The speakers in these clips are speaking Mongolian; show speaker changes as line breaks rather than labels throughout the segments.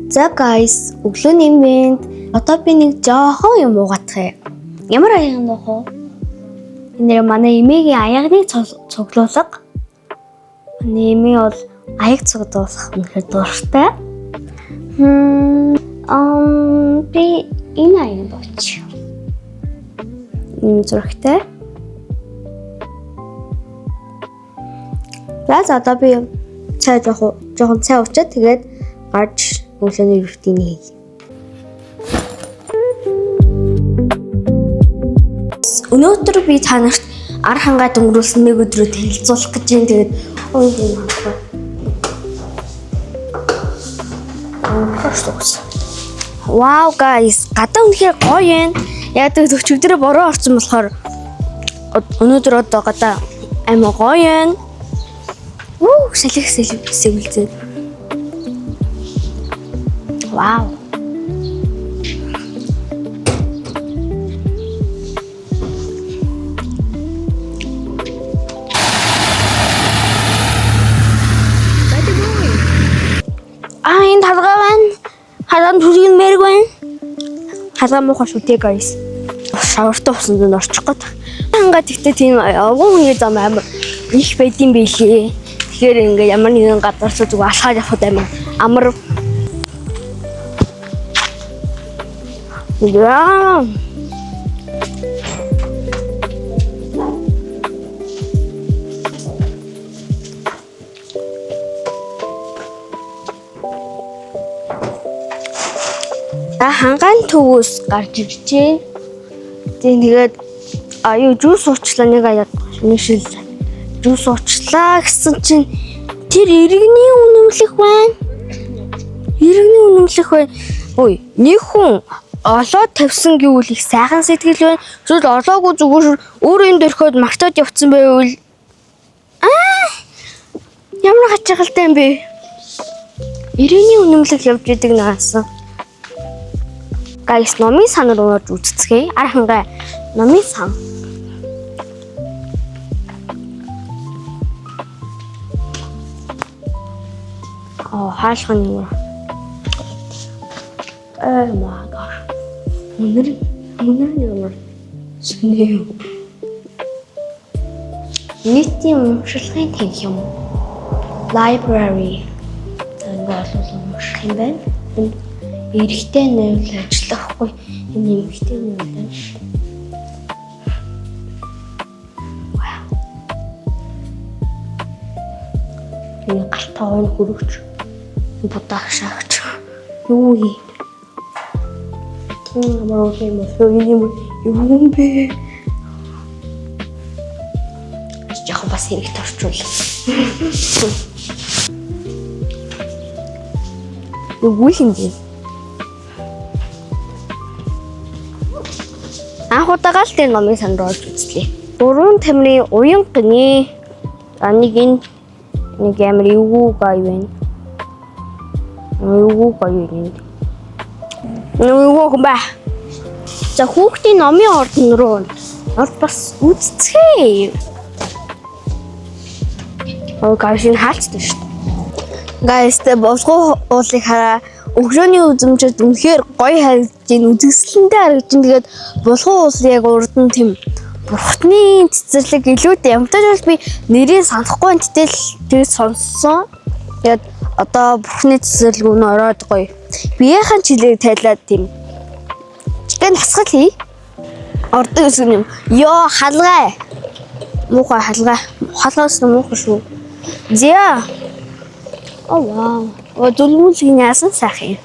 За guys, өглөөний мэнд. Одоо би нэг жоохон юм уугатах юм. Ямар аяг нөх вэ? Энэ манай эмээгийн аягны цуглуулга. Манай эмээ бол аяг цуглуулах үнэхээр дуртай. Би энэ аяг бооч. Зурагтай. За одоо би цай жоохон цай уучаад тэгээд гарч өглөөний рутин хий. Өнөөдөр би та нарт ар хангаа өнгөрүүлсэн нэг өдрөө танилцуулах гэж юм. Тэгээд өөний хангах. Wow guys, гадаа үнэхээр гоё юм. Яг тэгээд өчигдрөө бороо орсон болохоор өнөөдөр одоо гадаа амар гоё юм. Салхи сэвэлзээ. Wow. Энэ талгаа байна. Харан түрийн мэрэг байна. Халаа муухай шүтээ guys. Шавартай усан дээр орчих гээд. Хангаа тэгтээ тийм овгон хүний зам амар их байдсан байлээ. Тэгэхээр ингээ ямар нэгэн газар зүг алхаад явхад амар яа. Хангаан төвөөс гарч иржээ. Тэгээд жуус уучлаа нэг аяг шинэшил. Жуус уучлаа гэсэн чинь тэр иргэний үнэмлэх байна. Иргэний үнэмлэх байна. Ой, нэг хүн олоод тавьсан гэвэл их сайхан сэтгэл байна. Эсвэл олоогүй зүгээр өөр юм дөрхөд мартаад явцсан байвал ямар хачирхалтай юм бэ? Иргэний үнэмлэх явж идэг наасан. Guys, номын сан руу орж үзцгээе. Ар хангаа номын сан. Хаалхан юм. Oh my god. Өнөр ямар шинэ. Нийтийн уншлагын тэнх юм. Library. Тэнгэр унших юм байна. Эрэгтэй нэвэл ажиллахгүй энэ эмэгтэй нэвэл. Вау. Энэ галтаа хөрөгч. Будах шаагч. Юу юм? Ямар юм бэ? Юу бэ? Яг бас хэрэг торчвол. Юу юм бэ? Анхудаага л тэр номын сан руу орж үзлээ. Дөрвөн тамирын уян гний нэг амар эвгүй гоё байна. Эвгүй гоё юм. Эвгүй ба. За хүүхдийн номын ордон руу бас үзцгээе. Guys энэ хаалцдаг шүү дээ. Guys тэ босгоо уулыг хараа. Өглөөний үзмжид үнэхээр гоё харагдаж байна. Үзэсгэлэнтэй харагдаж байна. Тэгээд булган уул яг урд нь тийм бурхны цэцэрлэг илүүтэй. Ямтай ч би нэрийг санахгүй энэ тэгээд сонссон. Тэгээд одоо бурхны цэцэрлэг өнө ороод гоё. Биеийнхэн чилээг тайлаад тийм. Чигэн хасгал хий. Ордог гэсэн юм. Йоо халгай. Муухай халгай. Халгаас нь муухай шүү. Зя. Вау. Дулмуулгийн яасан сайхан.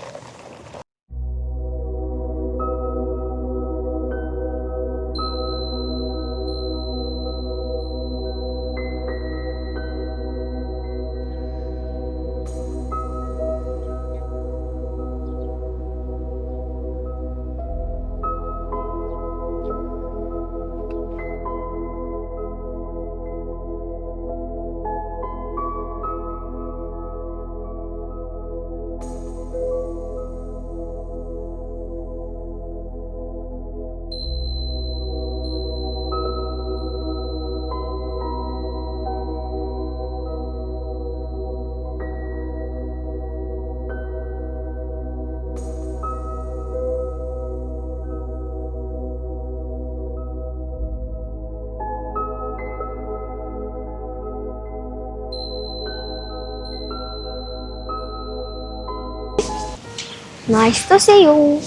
Nice to see you.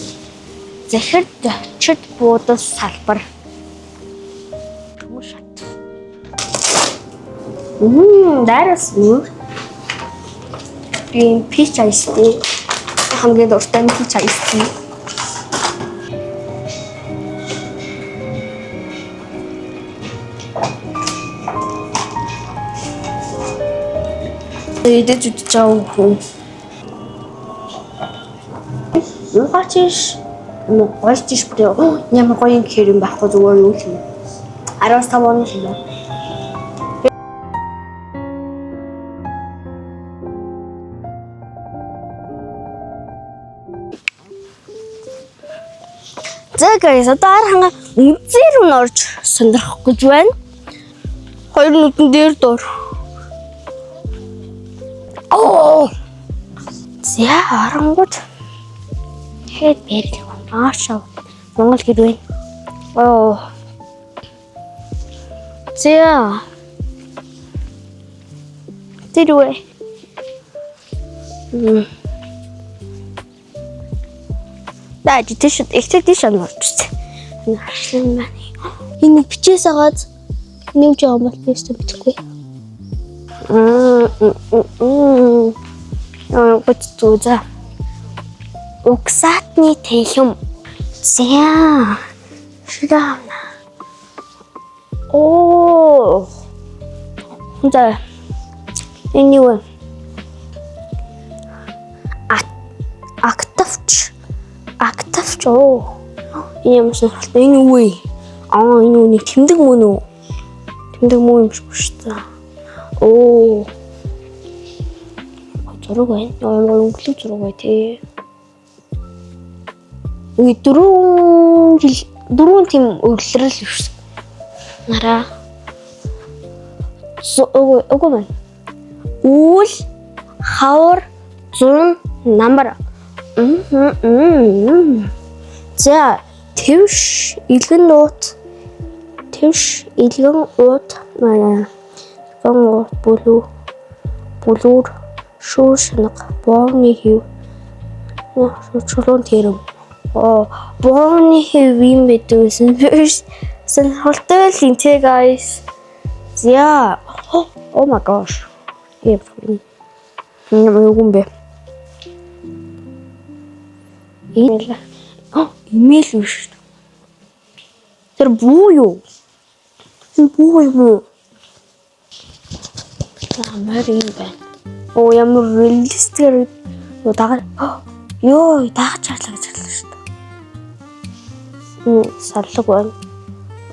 Захир зочид буудал салбар. That is smooth. Green peach iced tea. хамгийн дуртай нь peach iced tea. Идэж үдчихэж байгаа хүн. Угаач гоёч бүр ямар гоё гэхэр юм байхгүй зүгээр юу юм. 15 оны шиг. За guys, одоо ханга үнзээр нь орж сонирхох гэж байна. Хоёр нүдэн дээр дор. За арангууд хэд бэрэг аашаа Монгол гэр вэ? За тэрвэ. Даач тийш expectation болчихсон. Энэ харшлан маань. Энэ бичээс агаад нэмж байгаа бол тест бичихгүй. Гоцтой за. Угсаатны тэхэм. За. Шидана. Оо. За. Энэ юу вэ? Актавч оо. Энэ юм шиг энэ юу вэ? Энэ үний тэмдэг мөн үү? Тэмдэг мөн юм шиг шүү дээ. Оо. Зураг байна. Ямар өнгөлөг зураг бай тээ. Дөрвөн тийм өглөрөл шүү. Нараа. Үгүй мэн. Үл хавар зун намбар. За твш илгэн нут манай гон бүлүүр шүүшнэг боовны хив чулуун тэрэм боовны хив юм битүүсэн сонирхолтой л юм те guys. За oh my gosh юм юм бэ имейл үү шүү. Тэр буу юу? Буу юм уу? Амар юм байна. Оо ямар реалистик дага ёо дагаж чарлаа гэж хэлсэн шүү дээ. Сарлаг байна.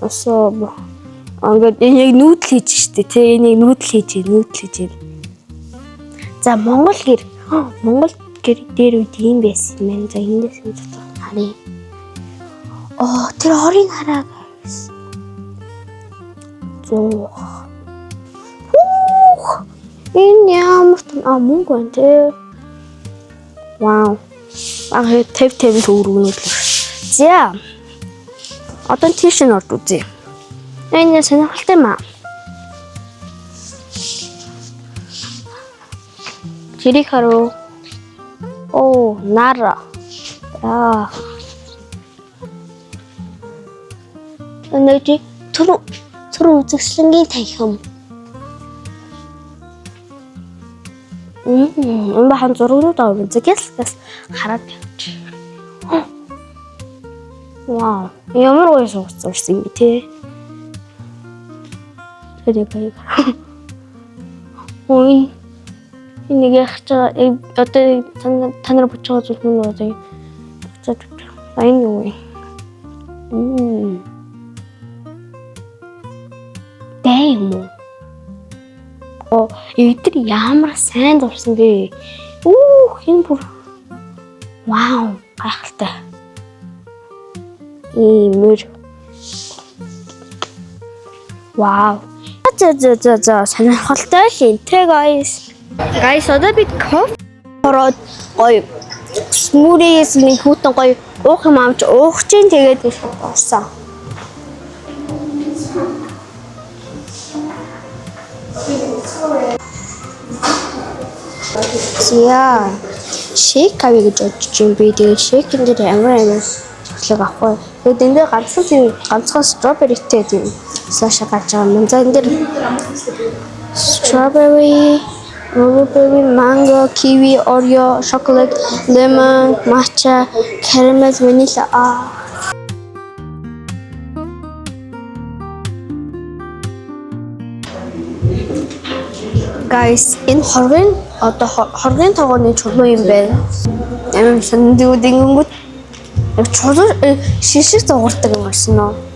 Осоо ингээд энэ яг нүүдэл хийж штэ тий энийг нүүдэл хийж. За Монгол гэр дээр үед юм байсан юм. За эндээс нь харъя. Тэр хорийн хараа guys. Энэ ямар мөнгө байна те. Вау. Тэв төгрөгнүүд л. За. Одоо тийш нь орж үзье. Энэ сонирхолтой юм аа. Жирик харуу. Оо, нара. Энэжи түр үзэсгэлэнгийн танхим. Энэ бахан зургууд авах зэгээс хараад явчих. Вау. Ямар гоё сууцсан юм те. Тэрийг. Ой. Энийг яхаж одоо танаар буцаага зүйл мөн үү? Айн юу вэ? Дэм. Эдгээр ямар сайн дурсан бэ? Энэ бүр. Вау, гайхалтай. Мөр. Вау. За сонирхолтой л юм те guys. Guys, одоо бид кофе ороод гоё смуутис нэг хүүтэн гоё уух юм авч уух чинь тэгээд орсон. Зя. Shake авъя гэж бодож юм би. Тэгээд shake энэ дээр амар төрлөг авахгүй. Тэгээд энэ дээр ганцхан strawberryтэй тийм slash гарч байгаа юм. За энэ дээр strawberry, blueberry, mango, kiwi, Oreo, chocolate, lemon, matcha, caramel, vanilla. Guys, энэ хоргийн тогооны чулуу юм байна. Амар санагддаг дэнгүүт. Чулуу шишиг зогурдаг юм байна.